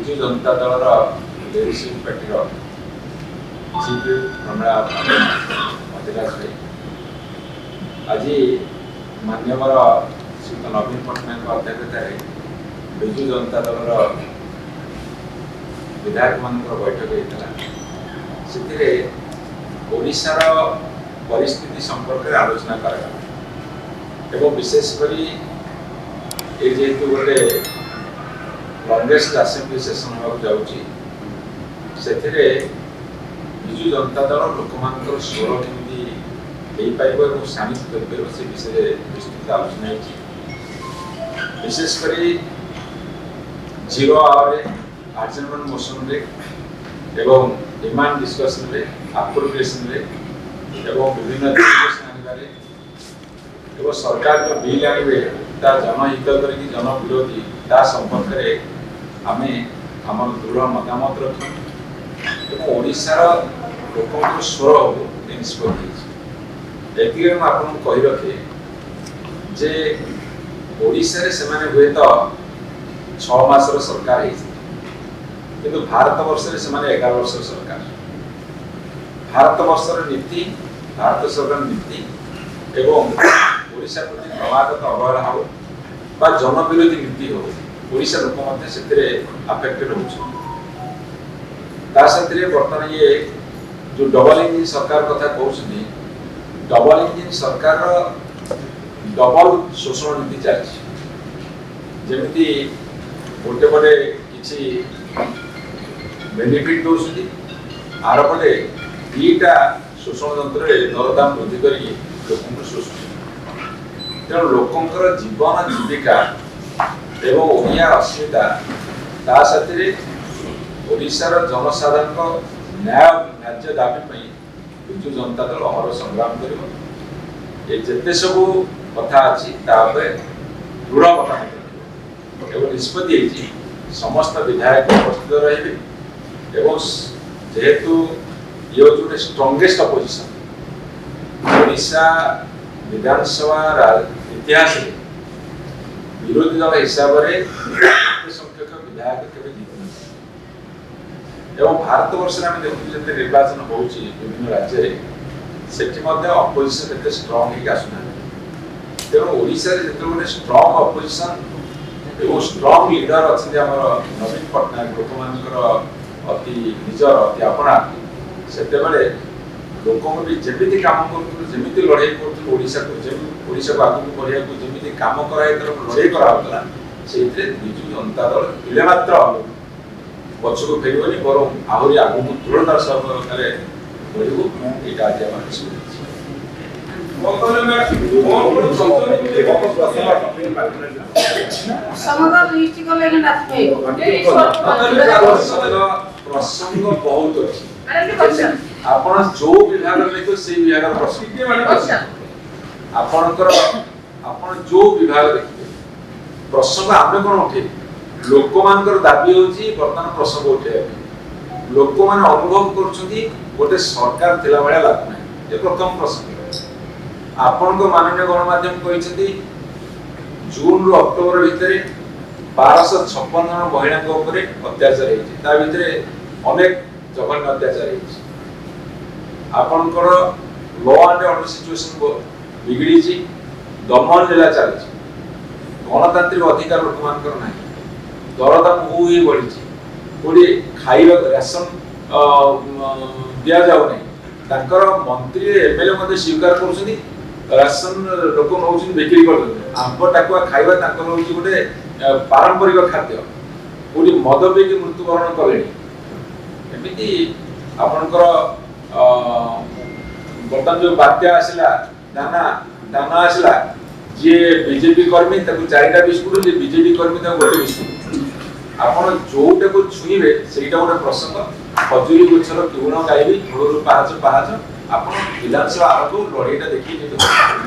ବିଜୁ ଜନତା ଦଳର ଲିଡରସିପ୍ ପାର୍ଟିର ଚିଫ୍ ପ୍ରମିଳା ଅଧିରାଜ ଭାଇ ଆଜି ମାନ୍ୟବର ଶ୍ରୀଯୁକ୍ତ ନବୀନ ପଟ୍ଟନାୟକ ଅଧ୍ୟକ୍ଷତାରେ ବିଜୁ ଜନତା ଦଳର विधायक मान बैठक होता से ओडिशार परिस्थिति संपर्क में आलोचना कर विशेषकर जेहेतु गोटे लंगेस्ट असेंबली सेसन होगा जाऊँगी विजु जनता दल लोक मान स्वर केमी पार सामिल कर से विषय विस्तृत आलोचना विशेषकर जीरो आवर आर्जमेंट मोशन रे एवं डिमांड डिस्कशन रे अप्रोप्रिएशन रे एवं विभिन्न डिस्कशन आनिबारे एवं सरकार जो बिल आनिबे ता जनहित करी जन विरोधी ता संपर्क रे आमे हमर दृढ़ मतामत रखु एवं ओडिसा रो लोकक स्वर हो निष्पत्ति एतिके हम आपन कहि रखे जे ओडिसा रे सेमाने हुए तो 6 मासर सरकार है किंतु भारत वर्ष से 11 वर्ष सरकार भारत वर्षर नीति भारत सरकार नीति एवं ओडिशा प्रति क्रमागत अवहेला हो बा जन विरोधी नीति हो ओडिशा लोक मध्य से अफेक्टेड होती बर्तमान ये जो डबल इंजिन सरकार कथा कहते डबल इंजिन सरकार डबल शोषण नीति चलती जमी गोटे पटे किसी बेनिफिट दौरान आर पटे दीटा शोषण तंत्र दरदाम वृद्धि कर लोक शोषुच तेणु लोकंर जीवन जीविका एवं ओडिया अस्मिता ता साथी ओडिशार जनसाधारण न्याय न्याय दाबी विजु जनता दल अहर संग्राम करते सबू कथा अच्छी दृढ़ मतामत एवं निष्पत्ति समस्त विधायक उपस्थित रहे एवं जेहेतु ये जो स्ट्रॉन्गेस्ट अपोजिशन ओडिशा विधानसभा इतिहास विरोधी दल हिसाब से संख्यक विधायक केवल जीवन भारत वर्ष में देखते जो निर्वाचन हो विभिन्न राज्य से अपोजिशन एत स्ट्रंग आसुना तेणु ओडिशा जो स्ट्रंग अपोजिशन एवं स्ट्रंग लीडर अच्छा नवीन पट्टनायक लोक मान अति निजर अति अपना से लोक भी जमी कम करमी लड़ाई कर आगे बढ़िया जमी कम कराई लड़ाई कराला से विजु जनता दल पिले मात्र पछ को फेरबनी बर आहरी आगे दृढ़तार सहकारे बढ़ू यहाँ आज प्रसंग बहुत अच्छी आपण जो विभाग देखो से विभाग प्रसंग आपण जो विभाग देखिए प्रसंग आमे कोन उठे लोक मानकर दाबी होची वर्तमान प्रसंग उठे लोक मान अनुभव करछथि गोटे सरकार थिला बेला लागु नै ये प्रथम प्रसंग आपण को माननीय गणमाध्यम कहिसथि जून रो अक्टोबर भितरे 1256 जन महिला ऊपर अत्याचार होती ता भितरे अनेक जघन्य अत्याचार होती आपणकर लॉ एंड ऑर्डर सिचुएशन बिगड़ी दमन लीला चली गणतांत्रिक अधिकार लोक मानकर ना दरदाम हु ही बढ़ी कोड़ी खाइबा राशन दिया जाउ नहीं मंत्री एमएलए मध्य स्वीकार कर राशन लोक नौ बिक्री कर आंब टाकुआ खाइबा गोटे पारंपरिक खाद्य कोड़ी मद पी मृत्युवरण कले एमती आपणकर बर्तमान जो बात्या आसला दाना दाना आसला जी बीजेपी कर्मी चारिटा बिस्कुट जी बीजेपी कर्मी गोटे बिस्कुट आपड़ जोटा को छुईबे से गोटे प्रसंग खजुरी गछर किण गायबी घोड़ू पाहाच पाहाच आप विधानसभा आरंभ लड़ाईटा देखिए।